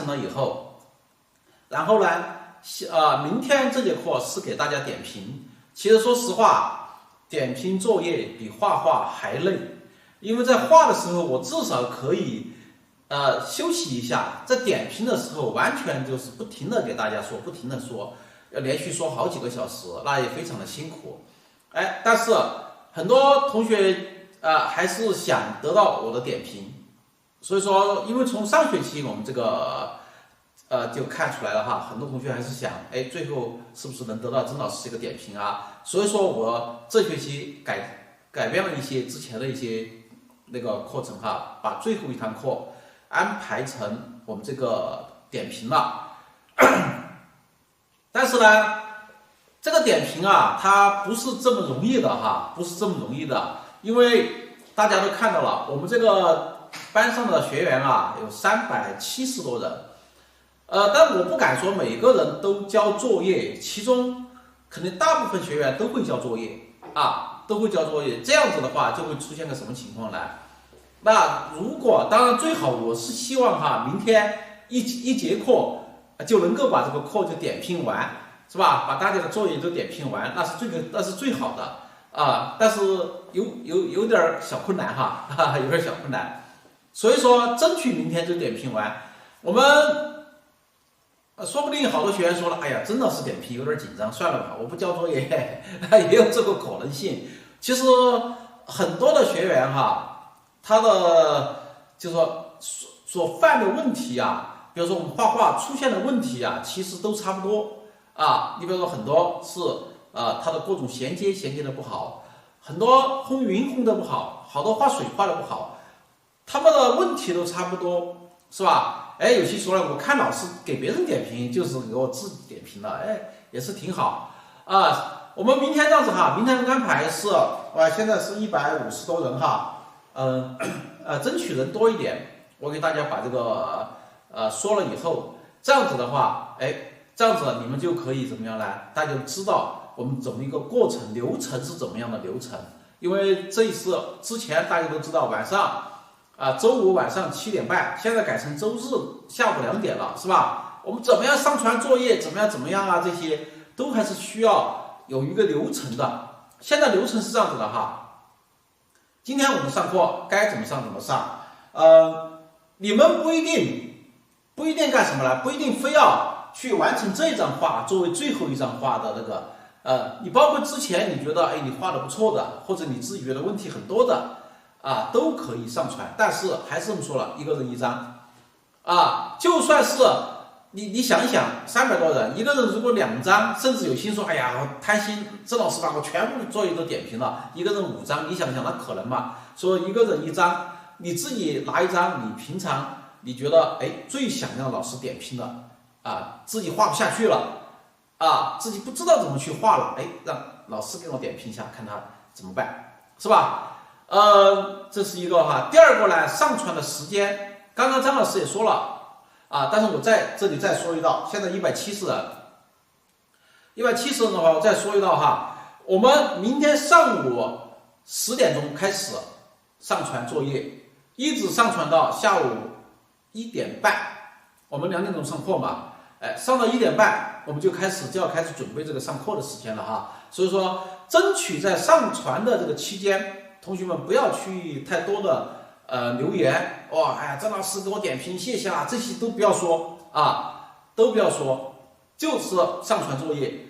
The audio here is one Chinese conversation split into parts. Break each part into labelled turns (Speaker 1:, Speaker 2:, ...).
Speaker 1: 了以后，然后呢，明天这节课是给大家点评。其实说实话，点评作业比画画还累，因为在画的时候，我至少可以休息一下，在点评的时候完全就是不停的给大家说，不停的说，要连续说好几个小时，那也非常的辛苦。但是很多同学还是想得到我的点评，所以说，因为从上学期我们这个就看出来了哈，很多同学还是想，最后是不是能得到曾老师这个点评啊？所以说我这学期改变了一些之前的一些那个课程哈，把最后一堂课安排成我们这个点评了。但是呢，这个点评啊，它不是这么容易的哈，不是这么容易的，因为大家都看到了，我们这个班上的学员啊，有370多人。但我不敢说每个人都交作业，其中肯定大部分学员都会交作业都会交作业。这样子的话，就会出现个什么情况呢？那如果当然最好，我是希望哈，明天一节课就能够把这个课就点评完，是吧？把大家的作业都点评完，那是最好的但是有点小困难哈，有点小困难。所以说，争取明天就点评完。我们说不定好多学员说了，哎呀，真的是点评有点紧张，算了吧，我不交作业，也有这个可能性。其实很多的学员哈，他的就是说所犯的问题啊，比如说我们画画出现的问题啊，其实都差不多你比如说很多是它的各种衔接的不好，很多烘匀烘的不好，好多画水画的不好，他们的问题都差不多，是吧？有些说了，我看老师给别人点评，就是给我自己点评了，也是挺好我们明天这样子哈，明天的安排是现在是150多人哈，争取人多一点，我给大家把这个说了以后，这样子的话，这样子你们就可以怎么样呢？大家知道我们怎么一个过程流程是怎么样的流程，因为这一次之前大家都知道晚上。周五晚上7点半，现在改成周日下午2点了，是吧？我们怎么样上传作业，怎么样这些都还是需要有一个流程的。现在流程是这样子的哈，今天我们上课该怎么上怎么上。你们不一定干什么呢？不一定非要去完成这张画作为最后一张画的那个你包括之前你觉得你画的不错的，或者你自己觉得问题很多的。都可以上传，但是还是这么说了，一个人一张就算是你想一想，300多人，一个人如果2张，甚至有心说，哎呀，我贪心，郑老师把我全部作业都点评了，一个人5张，你想想，那可能吗？说一个人1张，你自己拿1张，你平常你觉得最想让老师点评的自己画不下去了自己不知道怎么去画了，让老师给我点评一下，看他怎么办，是吧？这是一个哈。第二个呢，上传的时间，刚刚张老师也说了但是我在这里再说一道，现在170人，170人的话，我再说一道哈。我们明天上午10点钟开始上传作业，一直上传到下午1点半，我们2点钟上课嘛，上到1点半，我们就要开始准备这个上课的时间了哈。所以说，争取在上传的这个期间。同学们不要去太多的留言张老师给我点评，谢谢这些都不要说都不要说，就是上传作业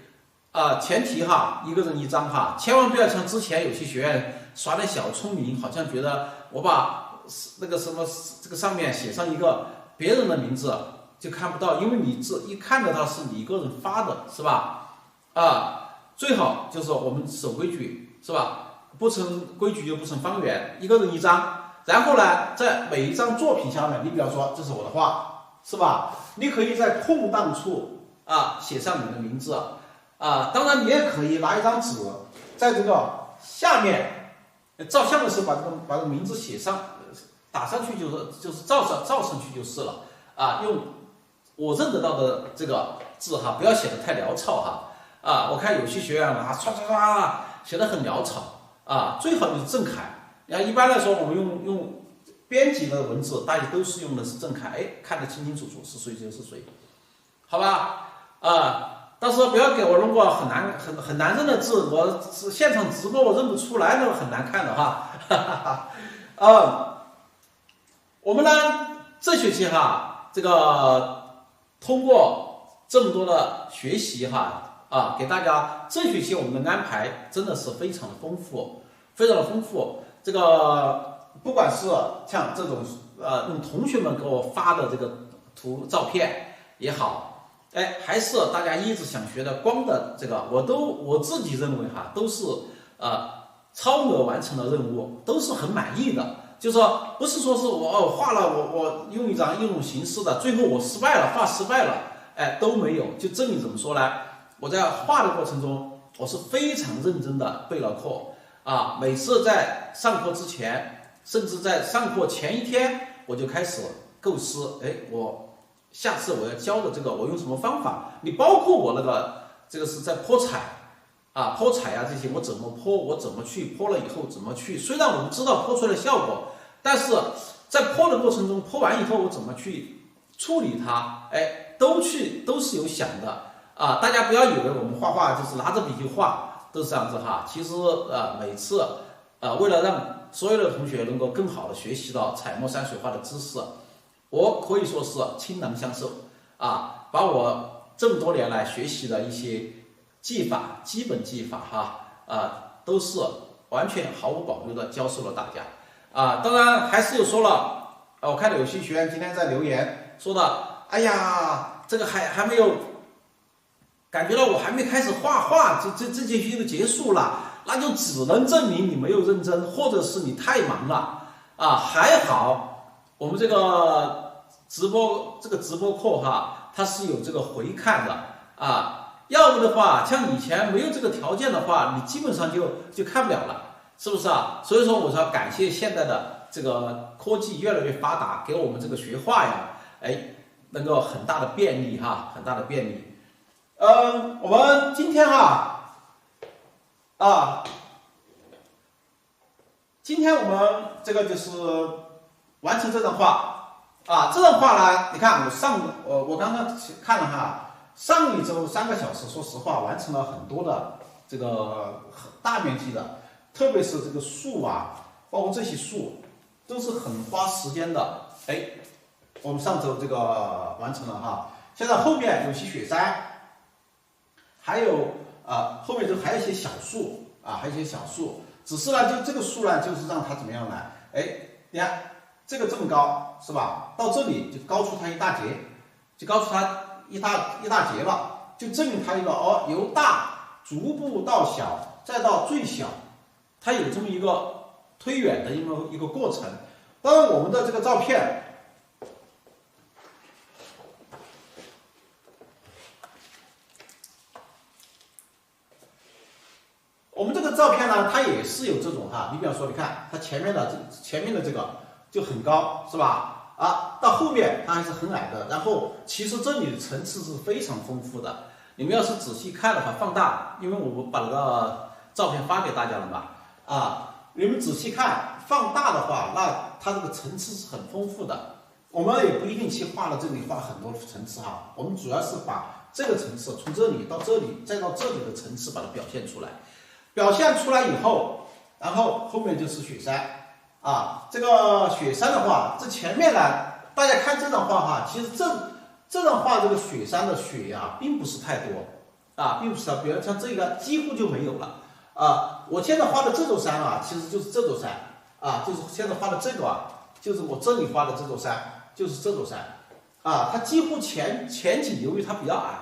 Speaker 1: 前提哈，一个人1张哈，千万不要像之前有些学员耍点小聪明，好像觉得我把那个什么这个上面写上一个别人的名字就看不到，因为你一看得到是你一个人发的，是吧？最好就是我们守规矩，是吧？不成规矩就不成方圆，一个人1张，然后呢，在每一张作品下面，你比方说这是我的画，是吧？你可以在空档处写上你的名字当然你也可以拿一张纸，在这个下面照相的时候把这个名字写上，打上去就是照上去就是了用我认得到的这个字哈，不要写得太潦草哈我看有些学员刷写得很潦草。最好就是正楷。一般来说，我们用编辑的文字，大家都是用的是正楷，哎，看得清清楚楚是谁就是谁，好吧？到时候不要给我弄个很难认的字，我是现场直播我认不出来，那很难看的哈。我们呢这学期哈，这个通过这么多的学习哈，给大家这学期我们的安排真的是非常的丰富，非常的丰富。这个不管是像这种用同学们给我发的这个照片也好，哎，还是大家一直想学的光的这个，我自己认为哈，都是超额完成的任务，都是很满意的。就是说，不是说是我画了，我用一种形式的，最后我失败了，画失败了，哎，都没有。就证明怎么说呢？我在画的过程中，我是非常认真的备了课每次在上课之前，甚至在上课前一天，我就开始构思，哎，我下次我要教的这个，我用什么方法？你包括我这个是在泼彩泼彩这些，我怎么泼，我怎么去泼了以后怎么去？虽然我们知道泼出来的效果，但是在泼的过程中，泼完以后我怎么去处理它？哎，都是有想的大家不要以为我们画画就是拿着笔就画，都是这样子哈。其实每次为了让所有的同学能够更好的学习到彩墨山水画的知识，我可以说是倾囊相授把我这么多年来学习的一些技法、基本技法都是完全毫无保留的教授了大家当然还是有说了我看到有些学员今天在留言说的，哎呀，这个还没有感觉到我还没开始画画，这节学就结束了，那就只能证明你没有认真，或者是你太忙了还好我们这个直播课它是有这个回看的要不的话，像以前没有这个条件的话，你基本上就看不了了，是不是所以说我说感谢现在的这个科技越来越发达，给我们这个学画能够很大的便利很大的便利。我们今天今天我们这个就是完成这张画这张画呢，你看我刚刚看了上一周3个小时，说实话完成了很多的这个大面积的，特别是这个树包括这些树都是很花时间的。我们上周这个完成了现在后面有些雪山，还有后面还有一些小树还有一些小树，只是呢就这个树呢，就是让它怎么样呢？你看这个这么高是吧？到这里就高出它一大截，就高出它一大截了，就证明它一个由大逐步到小，再到最小，它有这么一个推远的一个过程。当然我们的这个照片，呢，它也是有这种你比方说，你看它前面的这个就很高，是吧？到后面它还是很矮的。然后其实这里的层次是非常丰富的。你们要是仔细看的话，放大，因为我把那个照片发给大家了嘛，你们仔细看，放大的话，那它这个层次是很丰富的。我们也不一定去画了这里画很多层次我们主要是把这个层次从这里到这里再到这里的层次把它表现出来。表现出来以后，然后后面就是雪山这个雪山的话，这前面呢，大家看这张画其实这张画这个雪山的雪并不是太多并不是比如像这个几乎就没有了我现在画的这座山其实就是这座山就是现在画的这个就是我这里画的这座山，就是这座山它几乎前景由于它比较矮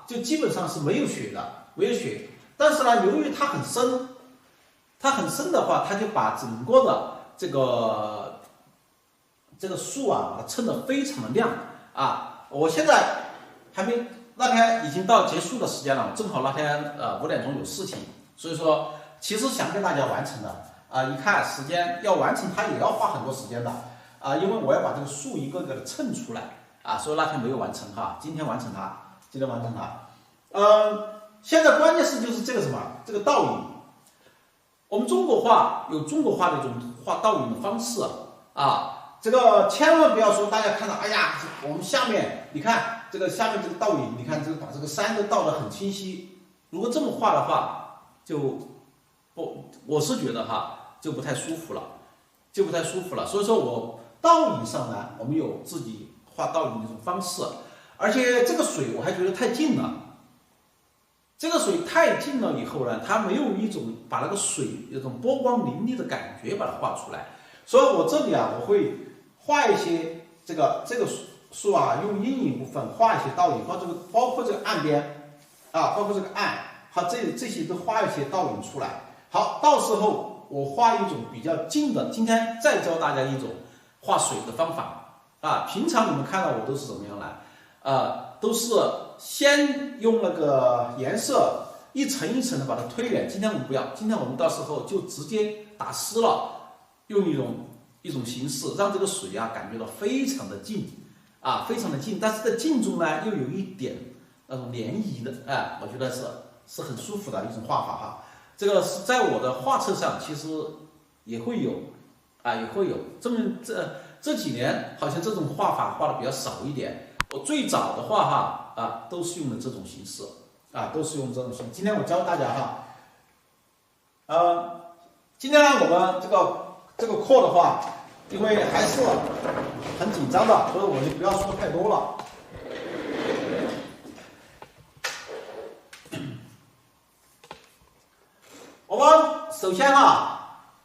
Speaker 1: 就基本上是没有雪的，没有雪。但是呢，由于它很深的话，它就把整个的这个树把它衬得非常的亮我现在还没，那天已经到结束的时间了，正好那天5点钟有事情，所以说其实想跟大家完成的一看时间要完成它也要花很多时间的因为我要把这个树一个个的衬出来所以那天没有完成今天完成它，现在关键是就是这个什么，这个倒影。我们中国画有中国画的一种画倒影的方式啊，这个千万不要说大家看到，哎呀，我们下面你看这个下面这个倒影，你看这个把这个山都倒得很清晰。如果这么画的话，就不，我是觉得哈，就不太舒服了，就不太舒服了。所以说我倒影上呢，我们有自己画倒影的一种方式，而且这个水我还觉得太近了。这个水太近了以后呢，它没有一种把那个水有种波光粼粼的感觉把它画出来。所以我这里啊，我会画一些这个树啊，用阴影部分画一些倒影，包括这个岸边啊，包括这个岸，好，这些都画一些倒影出来。好，到时候我画一种比较近的，今天再教大家一种画水的方法啊。平常你们看到我都是怎么样来都是先用那个颜色一层一层的把它推远。今天我们不要，今天我们到时候就直接打湿了，用一种形式让这个水啊感觉到非常的近啊，非常的近，但是在近中呢又有一点那种涟漪的，哎，我觉得是很舒服的一种画法哈。这个是在我的画册上其实也会有啊，也会有。这几年好像这种画法画的比较少一点。我最早的话哈都是用的这种形式啊，都是用这种形式。今天我教大家哈，今天呢我们这个课的话，因为还是很紧张的，所以我就不要说太多了。我们首先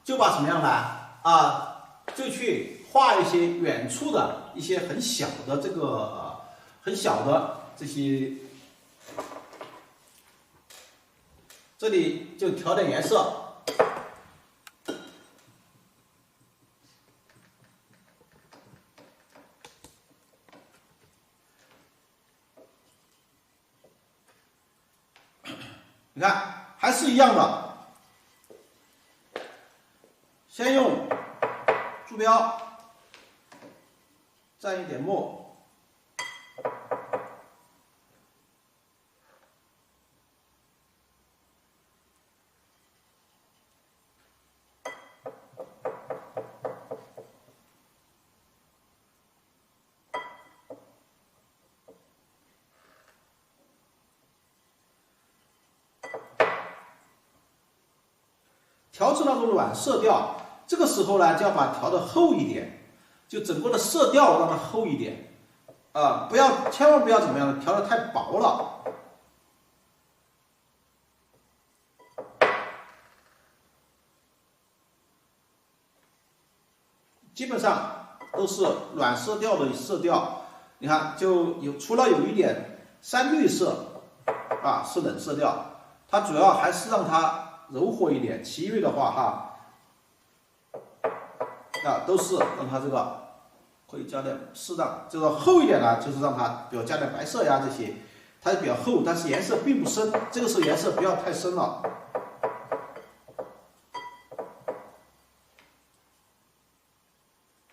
Speaker 1: 就把什么样呢就去画一些远处的一些很小的很小的这些，这里就调点颜色。你看还是一样的，先用柱标蘸一点墨，调成那种软色调。这个时候呢，就要把它调的厚一点，就整个的色调让它厚一点千万不要怎么样调的太薄了。基本上都是软色调的色调，你看除了有一点山绿色是冷色调，它主要还是让它柔和一点，其余的话都是让它这个可以加点适当，这个厚一点呢，就是让它比如加点白色呀这些，它比较厚，但是颜色并不深，这个时候颜色不要太深了。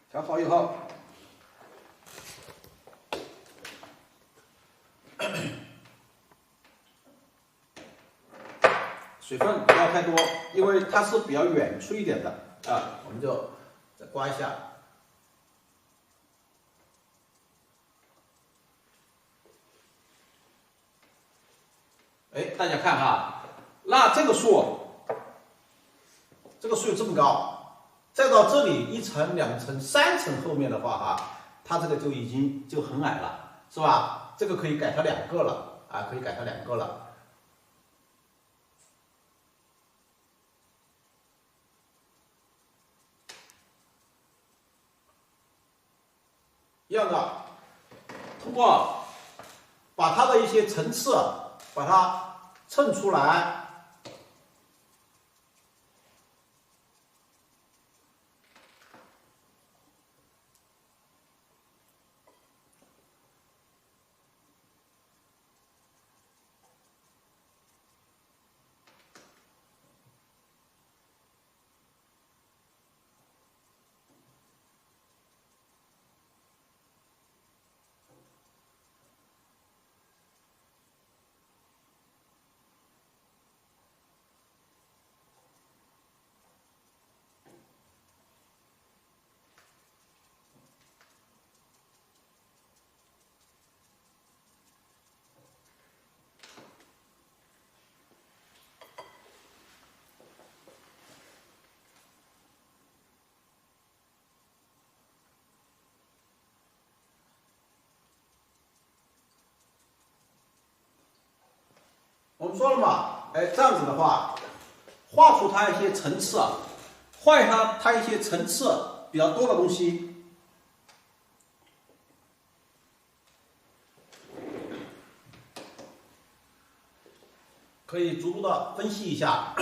Speaker 1: 调好以后，水分不要太多，因为它是比较远处一点的我们就再刮一下。哎，大家看那这个树有这么高，再到这里1层、2层、3层后面的话它这个就已经就很矮了，是吧？这个可以改成2个了可以改成2个了。一样的，通过把它的一些层次把它衬出来。
Speaker 2: 说了嘛，哎，这样子的话，画出它一些层次，画一下它一些层次比较多的东西。可以逐步的分析一下。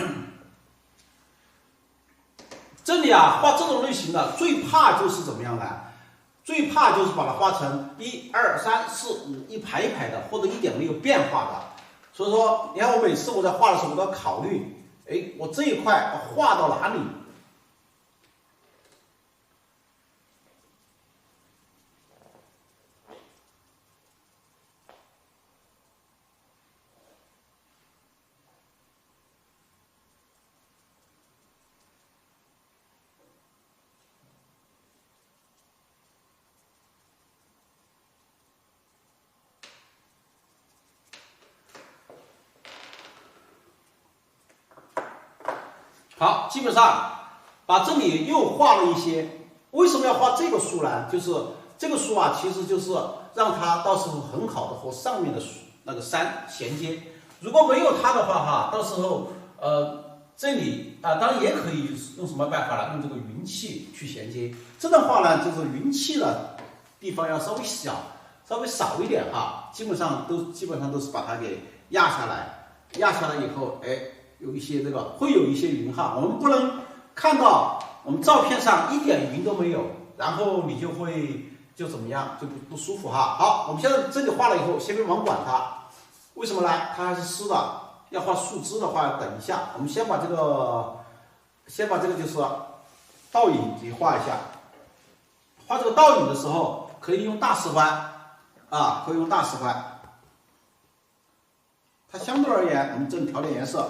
Speaker 2: 这里啊，画这种类型的最怕就是怎么样呢？最怕就是把它画成1、2、3、4、5一排一排的，或者一点没有变化的。所以说，你看我每次我在画的时候，我都要考虑，哎，我这一块画到哪里？好，基本上把这里又画了一些。为什么要画这个树呢？就是这个树啊，其实就是让它到时候很好的和上面的树那个山衔接。如果没有它的话，哈，到时候这里啊，当然也可以用什么办法呢？用这个云气去衔接。这的话呢，就是云气的地方要稍微小，稍微少一点哈。基本上都是把它给压下来，压下来以后，哎。有一些会有一些云哈，我们不能看到我们照片上一点云都没有，然后你就怎么样就不舒服哈。好，我们现在这里画了以后，先别忙管它，为什么呢？它还是湿的，要画树枝的话要等一下。我们先把这个就是倒影给画一下。画这个倒影的时候，可以用大石斑啊，可以用大石斑。它相对而言，我们这里调点颜色，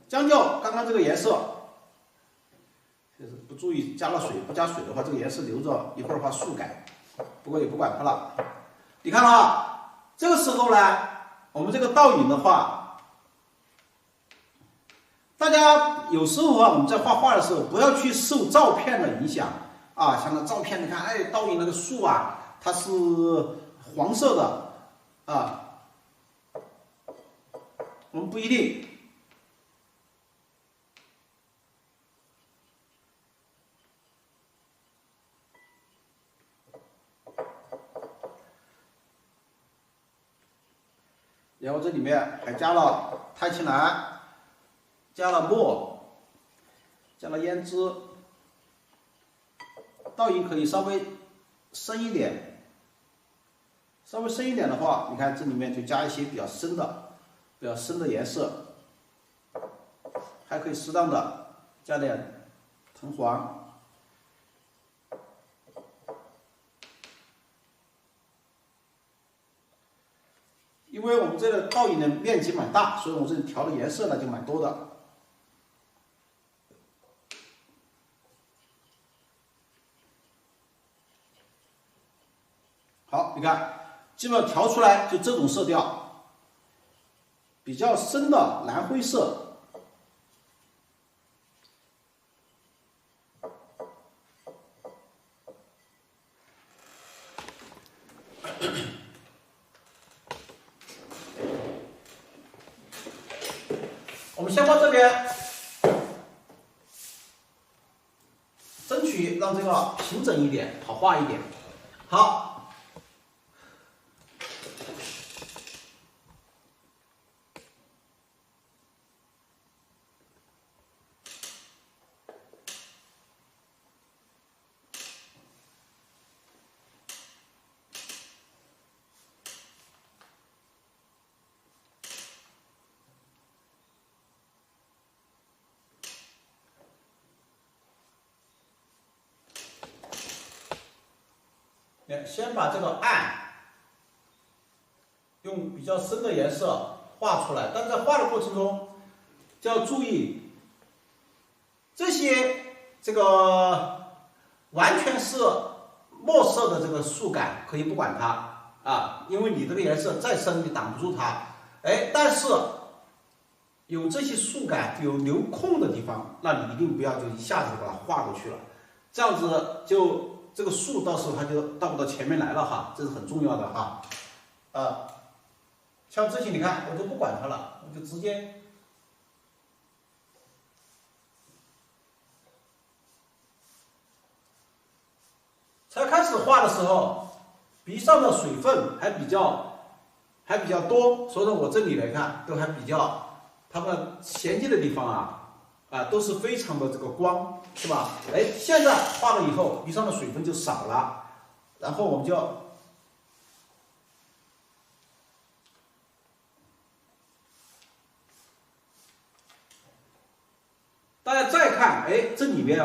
Speaker 2: 将就刚刚这个颜色，就是不注意加了水，不加水的话，这个颜色留着，一会儿的话速改。不过也不管它了。你看啊，这个时候呢，我们这个倒影的话，大家有时候啊，我们在画画的时候，不要去受照片的影响。啊，像那照片，你看，哎，倒影那个树啊，它是黄色的，啊，我们不一定。然后这里面还加了太青蓝，加了墨，加了胭脂。倒影可以稍微深一点，稍微深一点的话，你看这里面就加一些比较深的颜色，还可以适当的加点藤黄，因为我们这个倒影的面积蛮大，所以我们这里调的颜色呢就蛮多的。好，你看，基本上调出来就这种色调，比较深的蓝灰色。我们先把这边争取让这个平整一点，好画一点。好。先把这个暗用比较深的颜色画出来，但在画的过程中就要注意这个完全是墨色的这个树感可以不管它啊，因为你这个颜色再深你挡不住它。哎，但是有这些树感有留空的地方，那你一定不要就一下子把它画过去了，这样子就这个数到时候它就到不到前面来了哈，这是很重要的哈。像这些你看我就不管它了，我就直接。才开始画的时候，笔上的水分还比较多，所以说我这里来看都还比较，它们衔接的地方都是非常的这个光，是吧？哎，现在画了以后，笔上的水分就少了，然后我们就大家再看，哎，这里面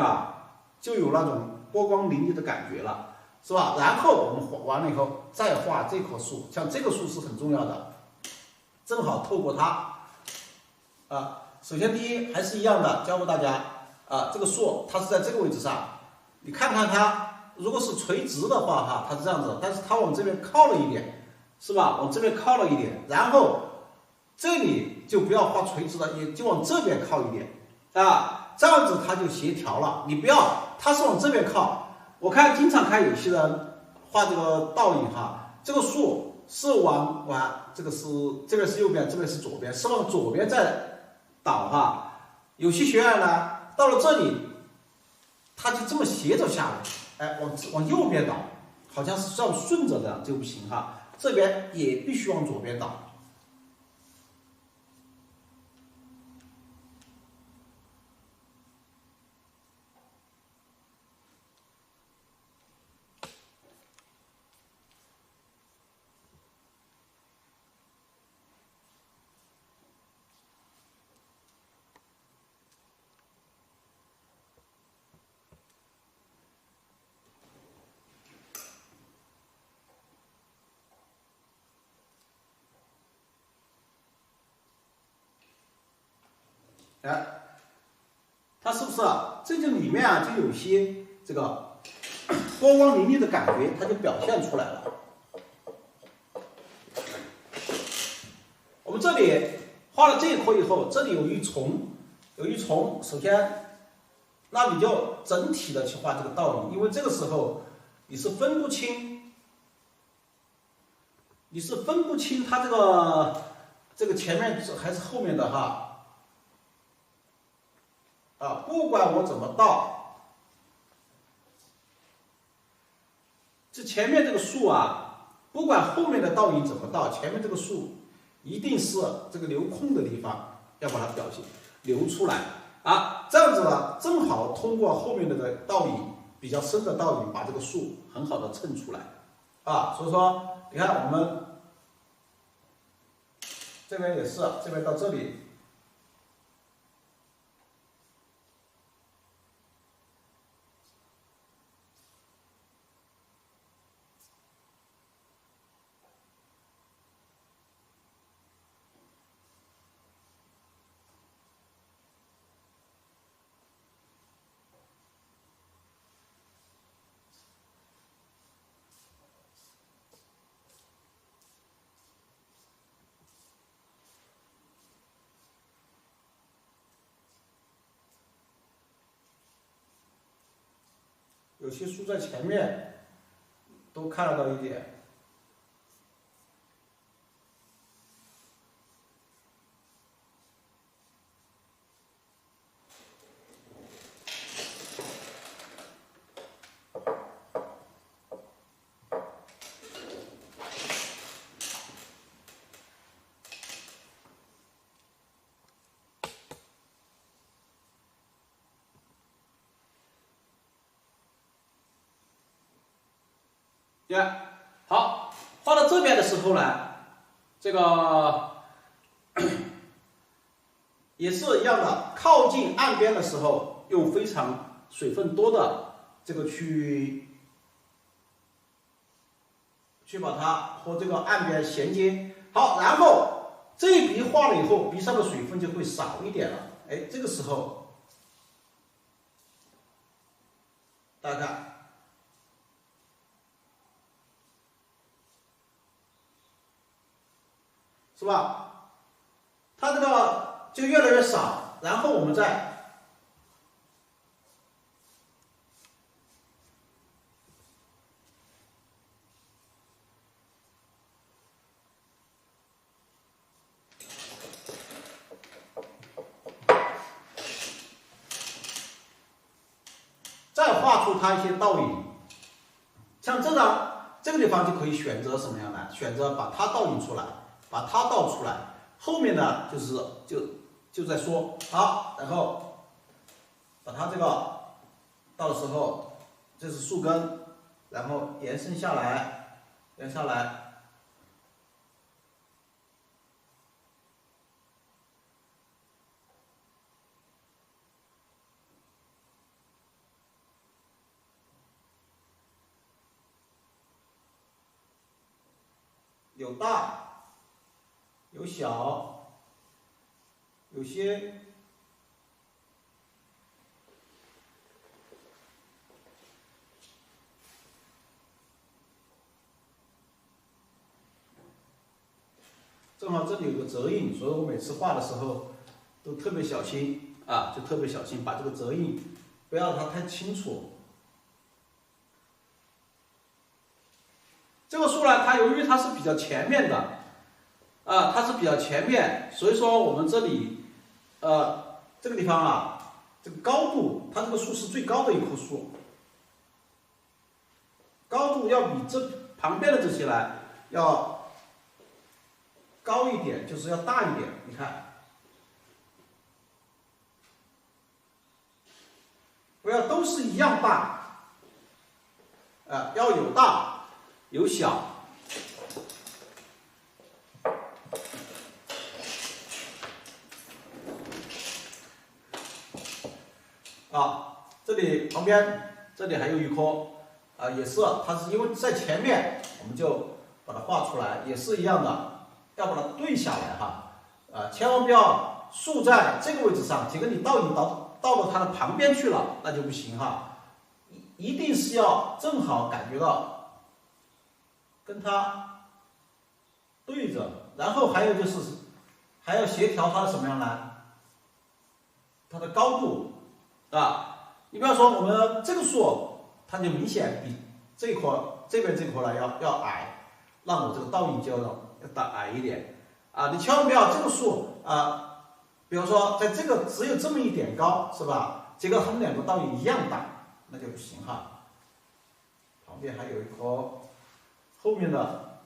Speaker 2: 就有那种波光粼粼的感觉了。是吧？然后我们画完了以后，再画这棵树，像这个树是很重要的，正好透过它，首先第一还是一样的，教给大家，这个树它是在这个位置上，你看看它，如果是垂直的话它是这样子，但是它往这边靠了一点，是吧？往这边靠了一点，然后这里就不要画垂直的，也就往这边靠一点，这样子它就协调了。你不要，它是往这边靠。我看经常看有些人画这个倒影这个树是往这个是这边是右边，这边是左边，是往左边再倒有些学员呢，到了这里，他就这么斜着下来，哎，往右边倒，好像是这样顺着的就不行这边也必须往左边倒。它是不是这就里面就有些这个波光粼粼的感觉，它就表现出来了。我们这里画了这一颗以后，这里有一重，首先，那你就整体的去画这个倒影，因为这个时候你是分不清它这个前面还是后面的不管我怎么倒，这前面这个树不管后面的倒影怎么倒，前面这个树一定是这个留空的地方要把它表现留出来这样子呢，正好通过后面的倒影比较深的倒影，把这个树很好的衬出来所以说你看我们这边也是，这边到这里。有些树在前面都看得到一点。好，画到这边的时候呢，这个也是一样的，靠近岸边的时候，用非常水分多的这个去把它和这个岸边衔接。好，然后这一笔画了以后，笔上的水分就会少一点了。哎，这个时候大家看。是吧？它这个就越来越少，然后我们再再画出它一些倒影。像这个地方就可以选择什么样呢？选择把它倒影出来，把它倒出来。后面呢，就在说好，然后把它这个到的时候，这是树根，然后延伸下来，延下来。有大，有小，有些正好这里有个折印，所以我每次画的时候都特别小心啊，就特别小心把这个折印不要让它太清楚。这个树呢，它由于它是比较前面的，啊，它是比较前面，所以说我们这里，这个地方啊，这个高度，它这个树是最高的一棵树，高度要比这旁边的这些来要高一点，就是要大一点。你看，不要都是一样大，要有大。有小，这里旁边这里还有一棵，也是，它是因为在前面，我们就把它画出来，也是一样的，要把它对下来哈，千万不要竖在这个位置上，结果你倒影到了它的旁边去了，那就不行哈，一定是要正好感觉到。跟它对着，然后还有就是还要协调它的什么样呢？它的高度啊，你比方说我们这个树，它就明显比这边这棵呢要矮，让我这个倒影就要矮一点啊！你千万不要这个树比如说在这个只有这么一点高，是吧？结果它们两个倒影一样大，那就不行哈。旁边还有一棵。后面的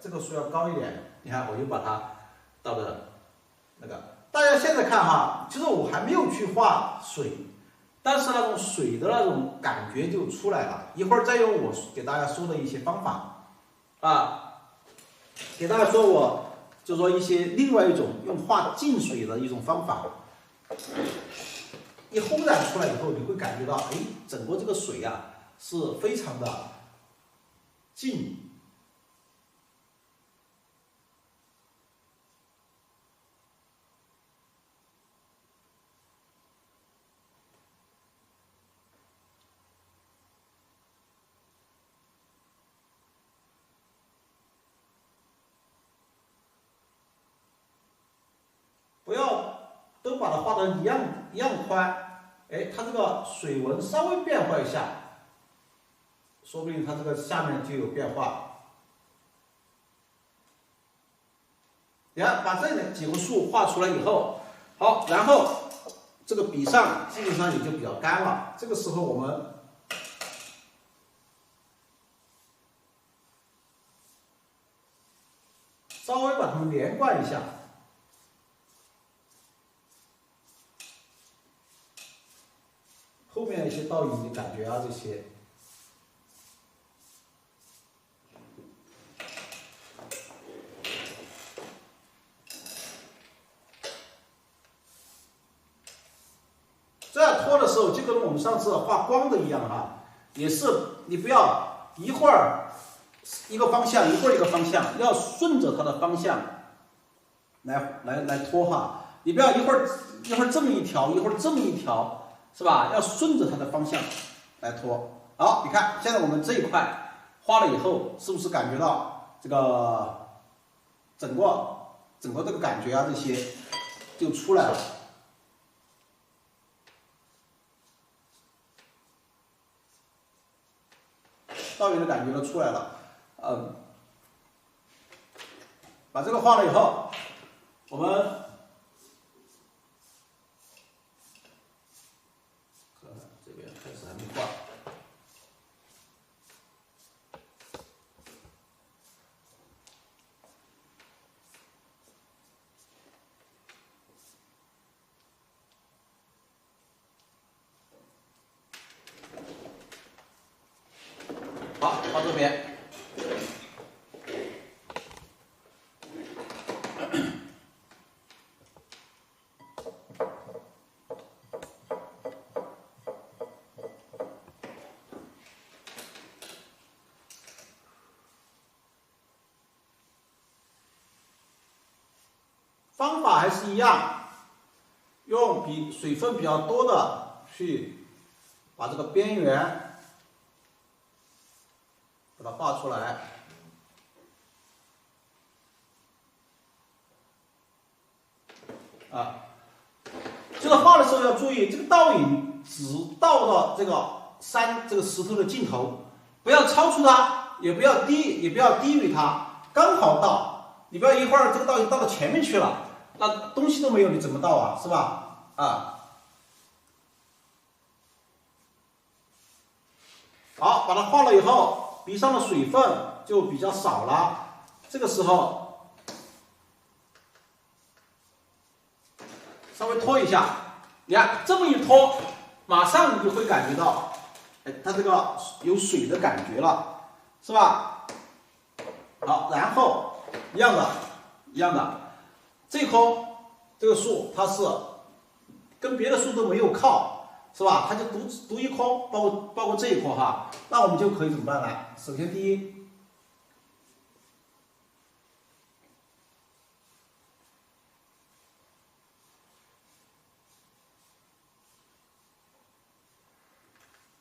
Speaker 2: 这个树要高一点，你看我又把它到了那个。大家现在看哈，其实我还没有去画水，但是那种水的那种感觉就出来了。一会儿再用我给大家说的一些方法给大家说我就说一些另外一种用画静水的一种方法。一烘染出来以后，你会感觉到，整个这个水是非常的。静，不要都把它画的一样宽，它这个水纹稍微变化一下，说不定它这个下面就有变化。你看，把这几棵树画出来以后，好，然后这个笔上基本上也就比较干了。这个时候我们稍微把它们连贯一下。后面一些倒影的感觉这些。这样拖的时候，就跟我们上次画光的一样也是你不要一会儿一个方向，一会儿一个方向，要顺着它的方向来拖你不要一会儿这么一条，一会儿这么一条，是吧？要顺着它的方向来拖。好，你看现在我们这一块画了以后，是不是感觉到这个整个这个感觉这些就出来了？倒影的感觉都出来了，把这个画了以后，我们还没画。好，到这边。方法还是一样，用水分比较多的去把这个边缘把它画出来。这个画的时候要注意，这个倒影只倒到这个石头的尽头，不要超出它，也不要低于它，刚好倒。你不要一会儿这个倒影倒到前面去了，那东西都没有，你怎么倒啊？是吧？好，把它画了以后，笔上的水分就比较少了。这个时候稍微拖一下，你看这么一拖，马上你就会感觉到，它这个有水的感觉了，是吧？好，然后一样的，这个树它是跟别的树都没有靠，是吧？它就独一棵，包括这一棵哈，那我们就可以怎么办呢？首先第一，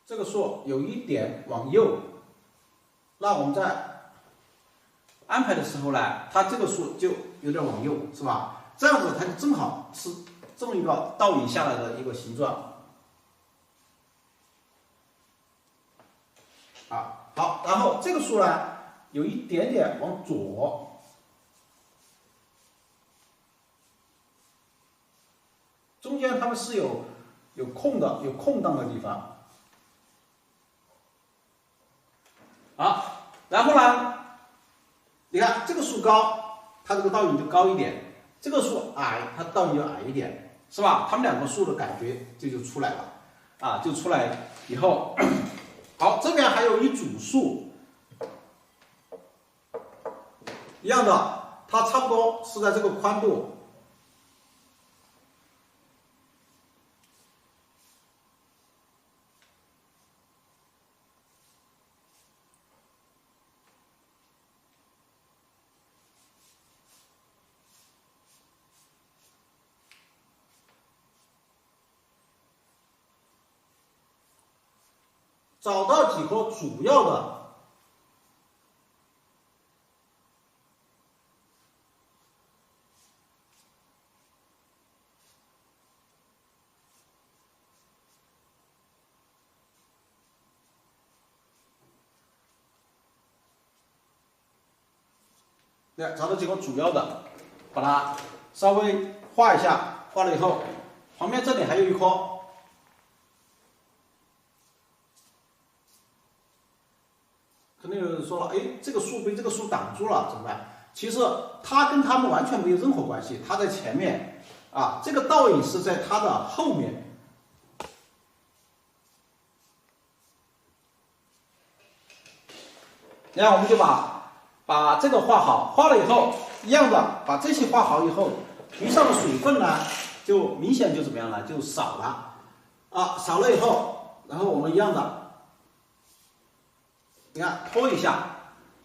Speaker 2: 这个树有一点往右，那我们在安排的时候呢，它这个树就有点往右，是吧？这样子它就正好是这么一个倒影下来的一个形状。好，然后这个树呢，有一点点往左，中间它们是有空档的地方。好，然后呢，你看这个树高，它这个倒影就高一点；这个树矮，它倒影就矮一点，是吧？它们两个树的感觉就出来了，就出来以后，好，这边还有一组树，一样的，它差不多是在这个宽度。找到几棵主要的，对，找到几棵主要的，把它稍微画一下，画了以后，旁边这里还有一棵。可能有人说了，这个树被这个树挡住了，怎么办？其实它跟它们完全没有任何关系，它在前面，这个倒影是在它的后面。然后我们就把这个画好，画了以后，一样的把这些画好以后，鱼上的水分呢，就明显就怎么样了，就少了，少了以后，然后我们一样的。你看，拖一下，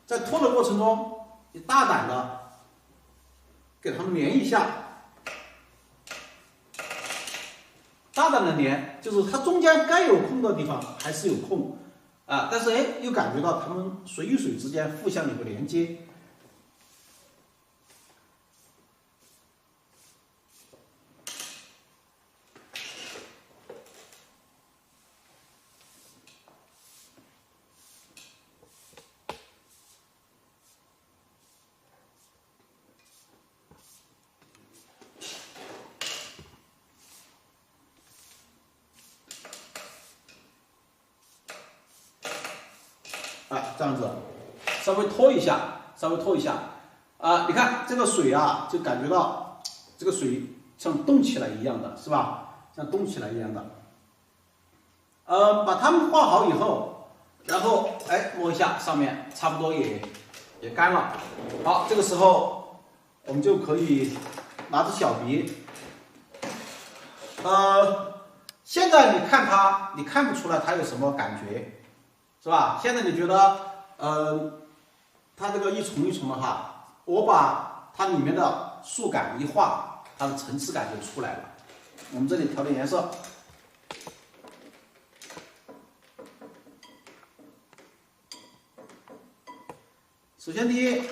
Speaker 2: 在拖的过程中，你大胆的给它们连一下，大胆的连，就是它中间该有空的地方还是有空，但是又感觉到它们水与水之间互相有个连接。这样子，稍微拖一下，你看这个水啊，就感觉到这个水像动起来一样的，是吧？像动起来一样的。把它们画好以后，然后摸一下上面，差不多也干了。好，这个时候我们就可以拿着小笔，现在你看它，你看不出来它有什么感觉，是吧？现在你觉得，它这个一重一重的哈，我把它里面的树感一画，它的层次感就出来了。我们这里调点颜色。首先第一，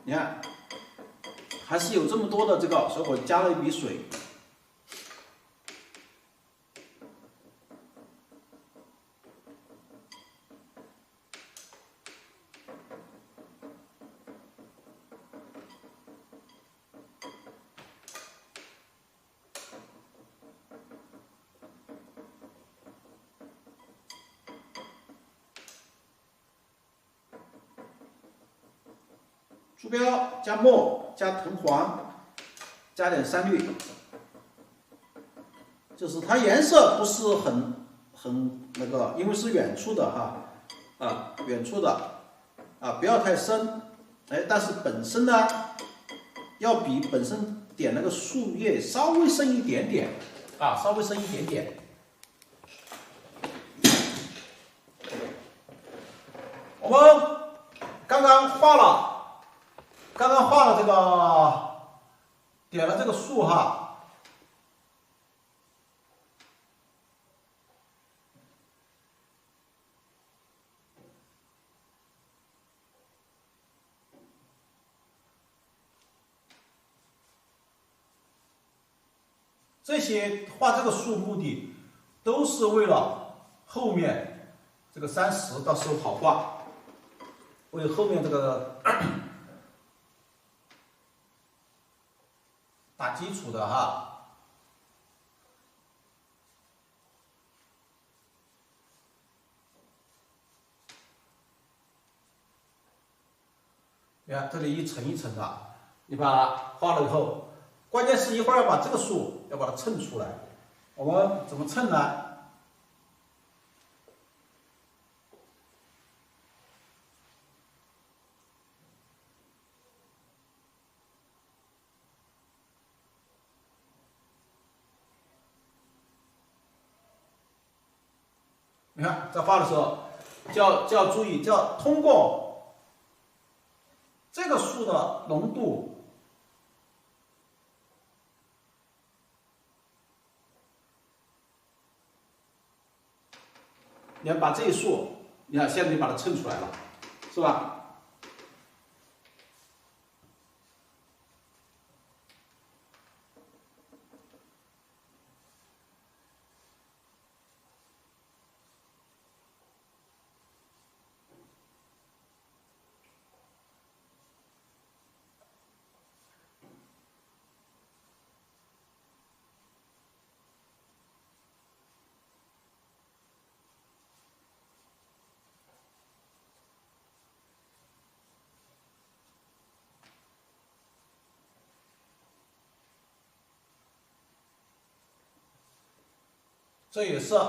Speaker 2: 你看还是有这么多的这个，所以我加了一笔水。鼠标加墨加藤黄，加点山绿，就是它颜色不是很那个，因为是远处的哈，远处的不要太深，但是本身呢要比本身点那个树叶稍微深一点点稍微深一点点。我们刚刚画了这个，点了这个树哈，这些画这个树目的都是为了后面这个山石到时候好画，为后面这个打基础的哈。你看这里一层一层的，你把它画了以后，关键是一会儿要把这个树要把它衬出来。我们怎么衬呢？你看在画的时候，就要注意，就要通过这个树的浓度，你要把这一束，你看现在你把它衬出来了，是吧？这也是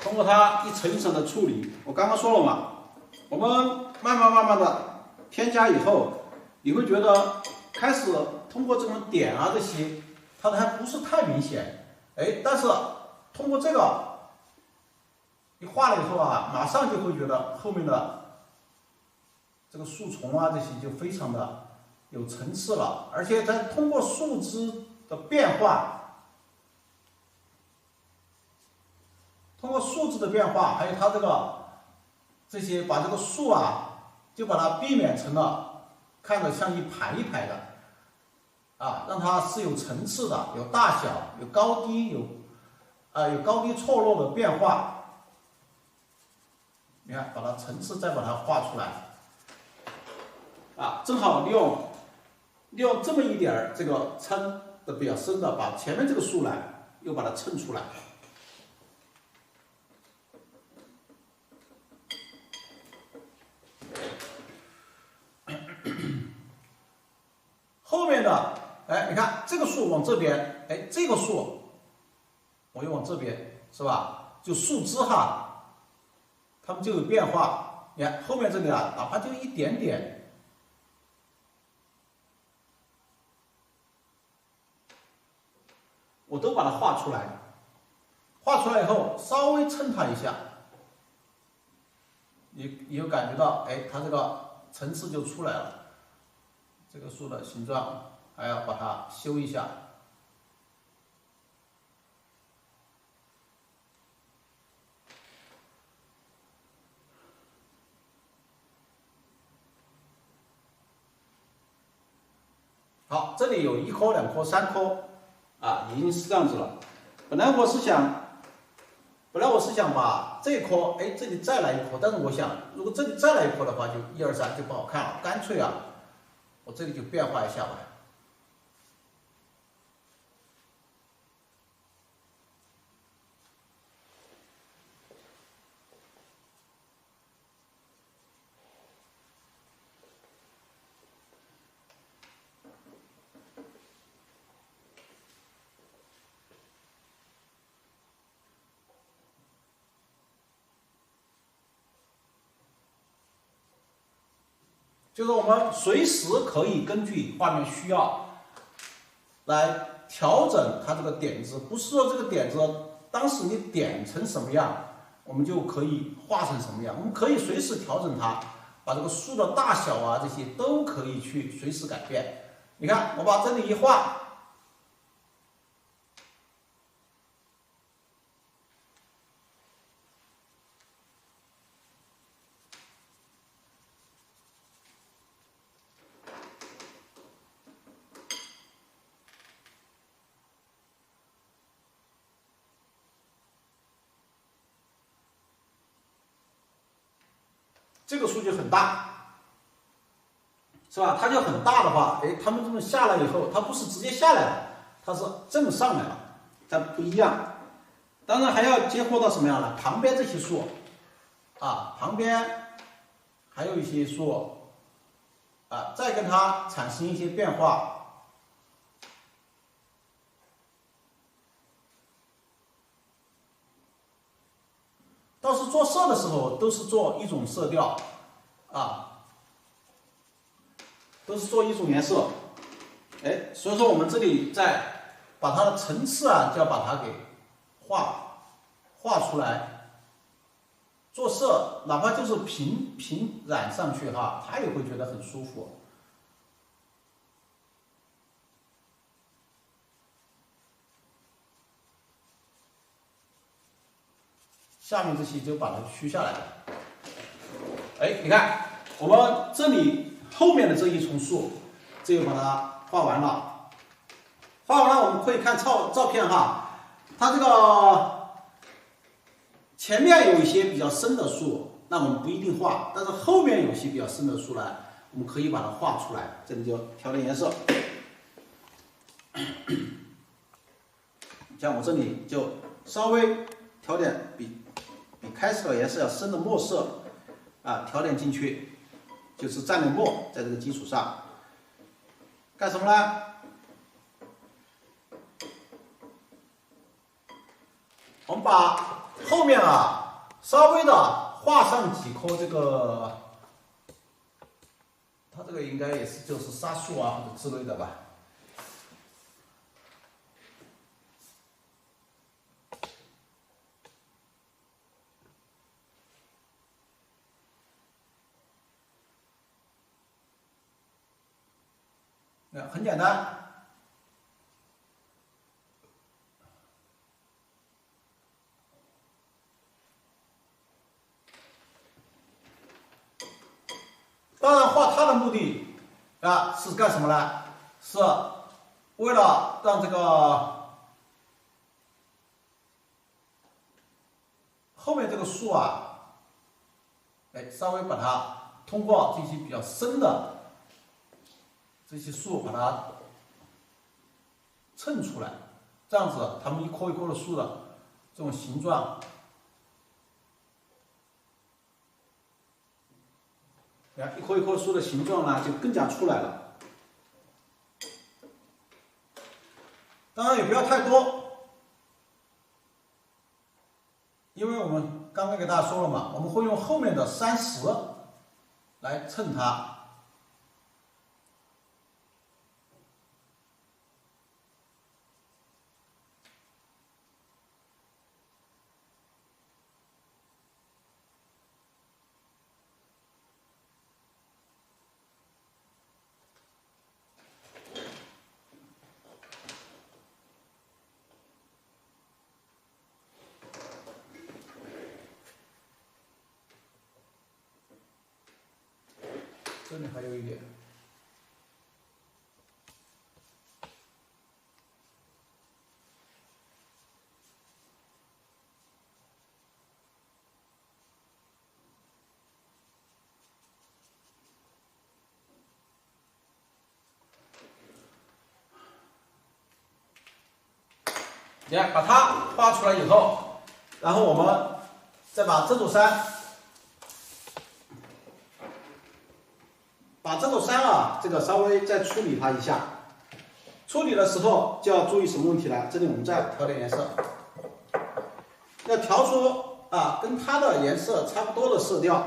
Speaker 2: 通过它一层一层的处理。我刚刚说了嘛，我们慢慢的添加以后，你会觉得开始通过这种点这些，它还不是太明显，但是通过这个你画了以后马上就会觉得后面的这个树丛这些就非常的有层次了，而且它通过树枝的变化。还有它这些把这个树就把它避免成了看着像一排一排的让它是有层次的，有大小，有高低，有高低错落的变化。你看，把它层次再把它画出来正好利用这么一点这个撑的比较深的，把前面这个树又把它衬出来。后面的，哎，你看这个树往这边，哎，这个树我又往这边，是吧？就树枝哈，它们就有变化。你看后面这里啊，哪怕就一点点，我都把它画出来。画出来以后，稍微衬它一下，你有感觉到，哎，它这个层次就出来了。这个树的形状还要把它修一下。好，这里有1颗、2颗、3颗，啊，已经是这样子了。本来我是想把这颗，哎，这里再来1颗，但是我想，如果这里再来1颗的话，就1、2、3就不好看了，干脆啊，我这里就变化一下吧。就是我们随时可以根据画面需要来调整它这个点子，不是说这个点子当时你点成什么样，我们就可以画成什么样，我们可以随时调整它，把这个树的大小啊这些都可以去随时改变。你看，我把这里一画。这个树就很大，是吧？它就很大的话，哎，它们这么下来以后，它不是直接下来了，它是这么上来了，它不一样。当然还要结合到什么样呢？旁边这些树，啊，旁边还有一些树，啊，再跟它产生一些变化。倒是做色的时候，都是做一种色调，啊，都是做一种颜色，哎，所以说我们这里再把它的层次啊，就要把它给画出来。做色，哪怕就是平染上去哈，它也会觉得很舒服。下面这些就把它虚下来了。哎，你看，我们这里后面的这一丛树，这个把它画完了。画完了，我们可以看照片哈，它这个前面有一些比较深的树，那我们不一定画，但是后面有些比较深的树呢，我们可以把它画出来。这里就调点颜色，像我这里就稍微调点比开始的颜色要深的墨色，啊，调点进去，就是蘸点墨，在这个基础上，干什么呢？我们把后面啊稍微的画上几颗这个，它这个应该也是就是沙树啊或者之类的吧。很简单，当然画它的目的啊是干什么呢？是为了让这个后面这个树啊，哎，稍微把它通过这些比较深的这些树把它衬出来，这样子它们一棵一棵的树的这种形状，你看一棵一棵树的形状呢就更加出来了。当然也不要太多，因为我们刚刚给大家说了嘛，我们会用后面的30来称它。这里还有一点。
Speaker 1: 你看，把它画出来以后，
Speaker 2: 然后我们再把这座山，这个稍微再处理它一下。处理的时候就要注意什么问题呢？这里我们再调点颜色，要调出跟它的颜色差不多的色调。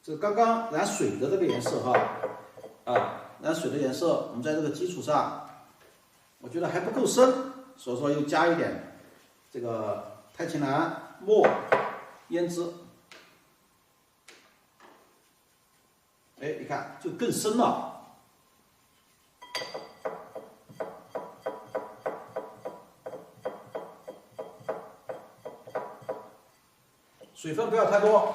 Speaker 2: 这刚刚染水的这个颜色染水的颜色，我们在这个基础上，我觉得还不够深，所以说又加一点这个太青蓝、墨、胭脂，哎，你看就更深了。水分不要太多。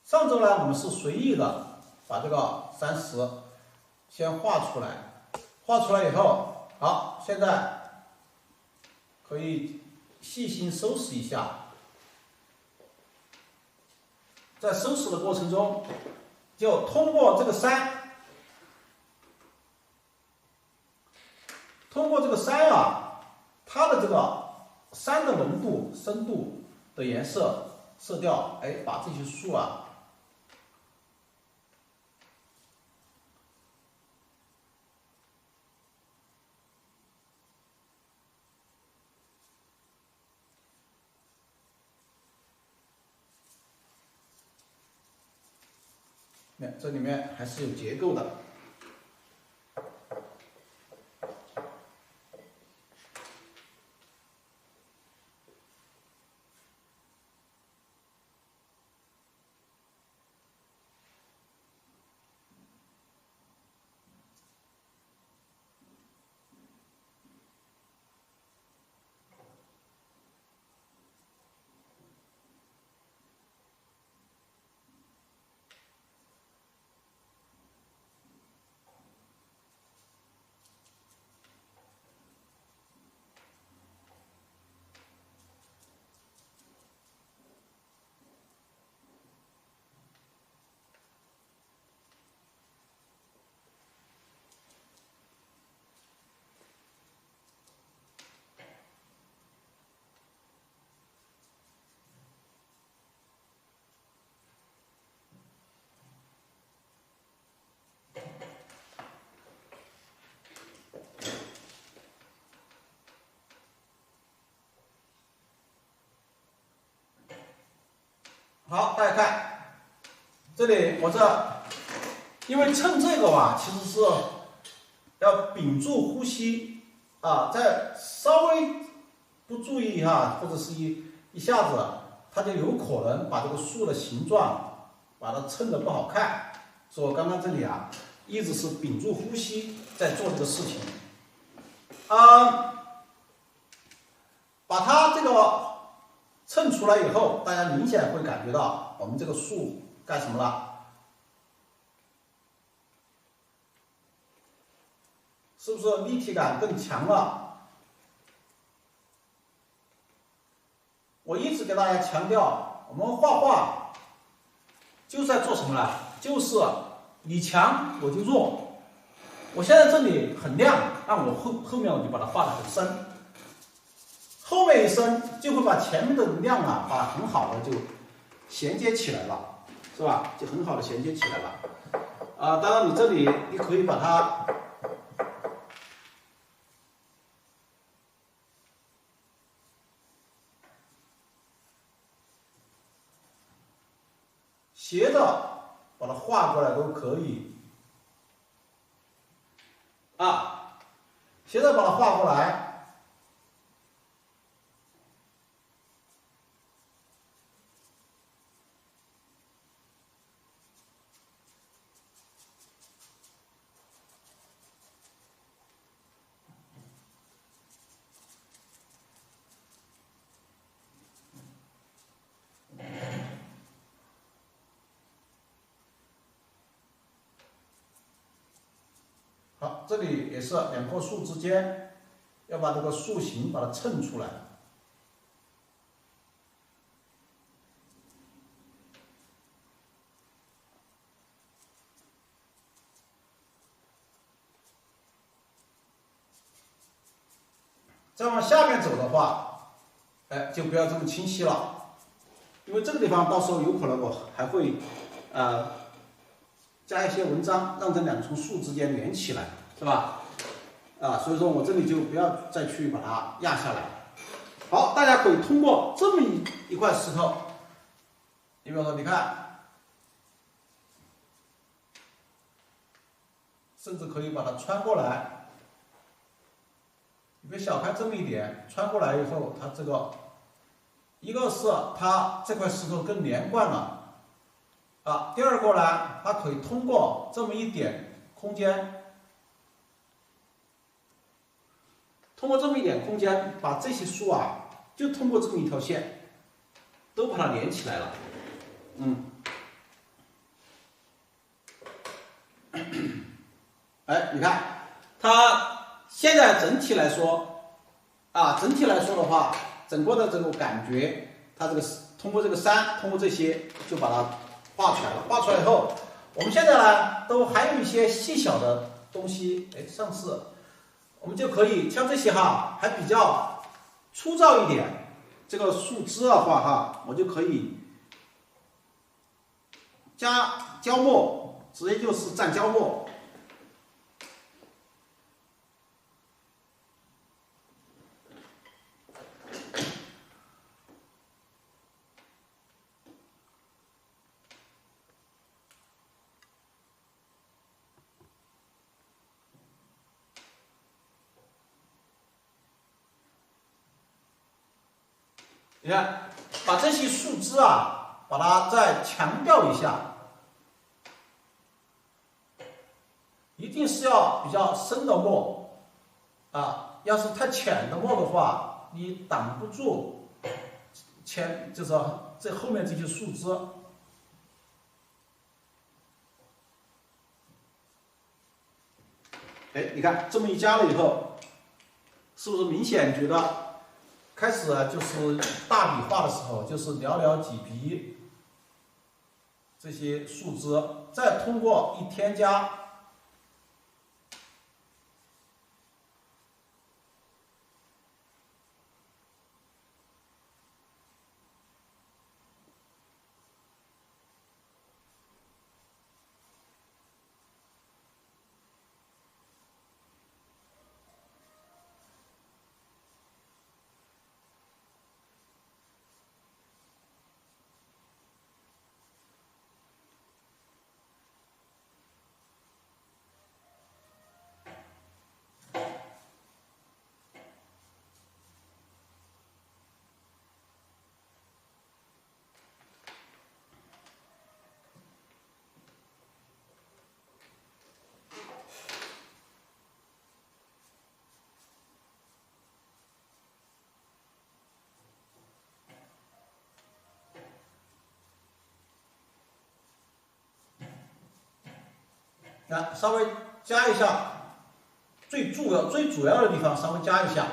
Speaker 2: 上周呢，我们是随意的把这个30先画出来，画出来以后，好，现在可以细心收拾一下。在收拾的过程中，就通过这个山，它的这个山的浓度、深度的颜色、色调，哎，把这些树这里面还是有结构的。好，大家看，这里我因为称这个其实是要屏住呼吸再稍微不注意或者是一下子，它就有可能把这个树的形状把它衬得不好看。所以我刚刚这里一直是屏住呼吸在做这个事情。把它这个衬出来以后，大家明显会感觉到我们这个树干什么了？是不是立体感更强了？我一直给大家强调，我们画画就是在做什么呢？
Speaker 1: 就是你强我就弱。我现在这里很亮，那我后面我就把它画得很深，后面一深就会把前面的亮啊，把很好的就衔接起来了，是吧？就很好的衔接起来了。当然你这里你可以把它斜着把它画过来都可以斜着把它画过来。好，这里也是两棵树之间，要把这个树形把它衬出来。再往下面走的话，就不要这么清晰了，因为这个地方到时候有可能我还会加一些文章，让这两丛树之间连起来，是吧？所以说我这里就不要再去把它压下来。好，大家可以通过这么一块石头，你比如说，你看，甚至可以把它穿过来。你别小看这么一点，穿过来以后，它这个一个是它这块石头更连贯了，第二个呢，它可以通过这么一点空间。通过这么一点空间，把这些树就通过这么一条线，都把它连起来了。你看，它现在整体来说，的话，整个的这个感觉，它这个通过这个山，通过这些就把它画出来了。画出来以后，我们现在呢，都还有一些细小的东西，上次。我们就可以像这些还比较粗糙一点，这个树枝的话我就可以加胶墨，直接就是蘸胶墨。你看，把这些树枝把它再强调一下，一定是要比较深的墨要是太浅的墨的话，你挡不住就是这后面这些树枝。你看这么一加了以后，是不是明显觉得？开始就是大笔画的时候，就是寥寥几笔这些树枝，再通过一添加，稍微加一下，最主要的地方稍微加一下。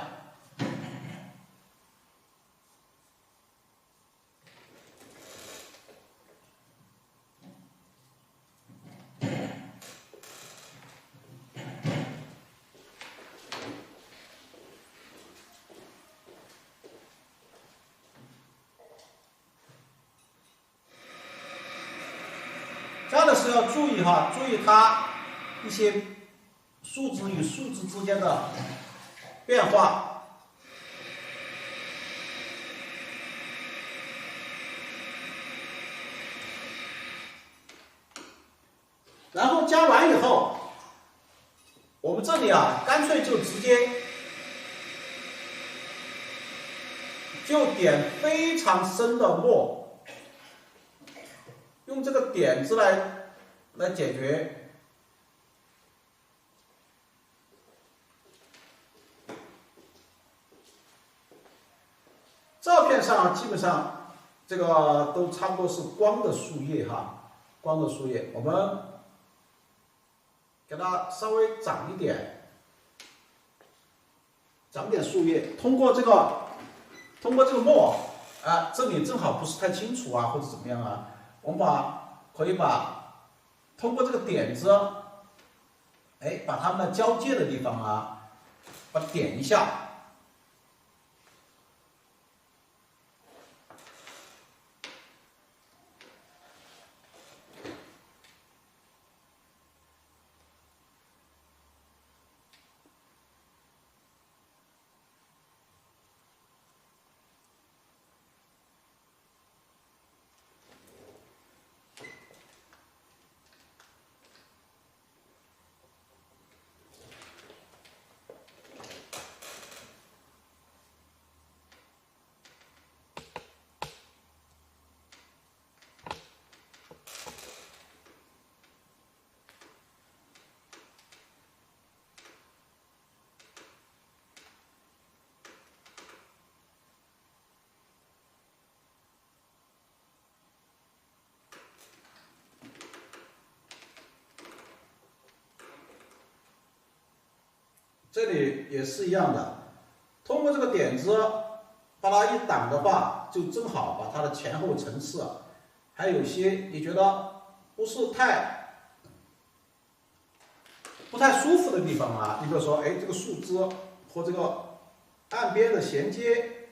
Speaker 2: 看的时候要注意哈，注意它一些数值与数值之间的变化。然后加完以后，我们这里啊，干脆就直接就点非常深的墨，用这个点子来解决。照片上基本上这个都差不多是光的树叶哈，光的树叶，我们给它稍微长一点，长点树叶。通过这个墨啊，这里正好不是太清楚啊，或者怎么样啊，我们可以通过这个点子，哎，把它们的交界的地方啊，把它点一下。这里也是一样的，通过这个点子把它一挡的话，就正好把它的前后层次，还有些你觉得不太舒服的地方啊，你比如说，哎，这个树枝和这个岸边的衔接，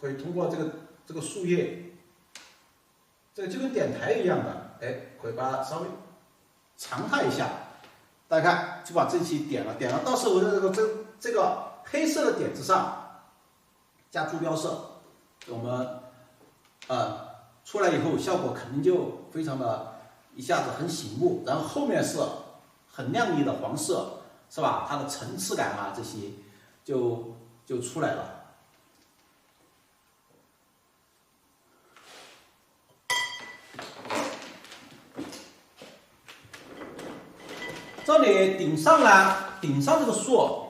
Speaker 2: 可以通过这个树叶，这个就跟点台一样的，哎，可以把它稍微长它一下。大家看，就把这期点了，到时候我在这个黑色的点子上加朱标色，我们出来以后效果肯定就非常的一下子很醒目，然后后面是很亮丽的黄色，是吧？它的层次感啊这些就出来了。这里顶上这个树，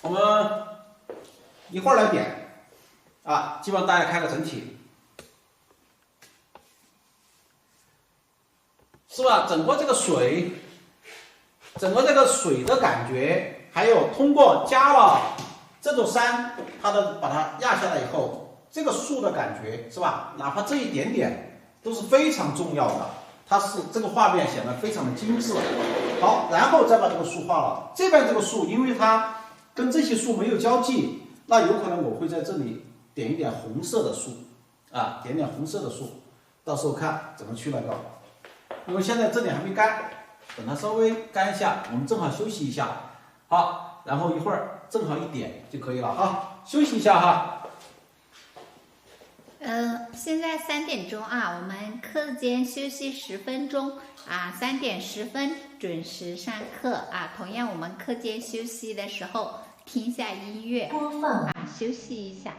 Speaker 2: 我们一会儿来点啊，基本上大家看个整体，是吧？整个这个水的感觉，还有通过加了这座山，把它压下来以后，这个树的感觉，是吧？哪怕这一点点都是非常重要的。它是这个画面显得非常的精致。好，然后再把这个树画了。这边这个树，因为它跟这些树没有交际，那有可能我会在这里点一点红色的树啊，点点红色的树，到时候看怎么去那个。因为现在这里还没干，等它稍微干一下，我们正好休息一下。好，然后一会儿正好一点就可以了哈，休息一下哈。
Speaker 3: 现在3点钟啊，我们课间休息10分钟啊，3点10分准时上课啊。同样，我们课间休息的时候听一下音乐，播放啊，休息一下。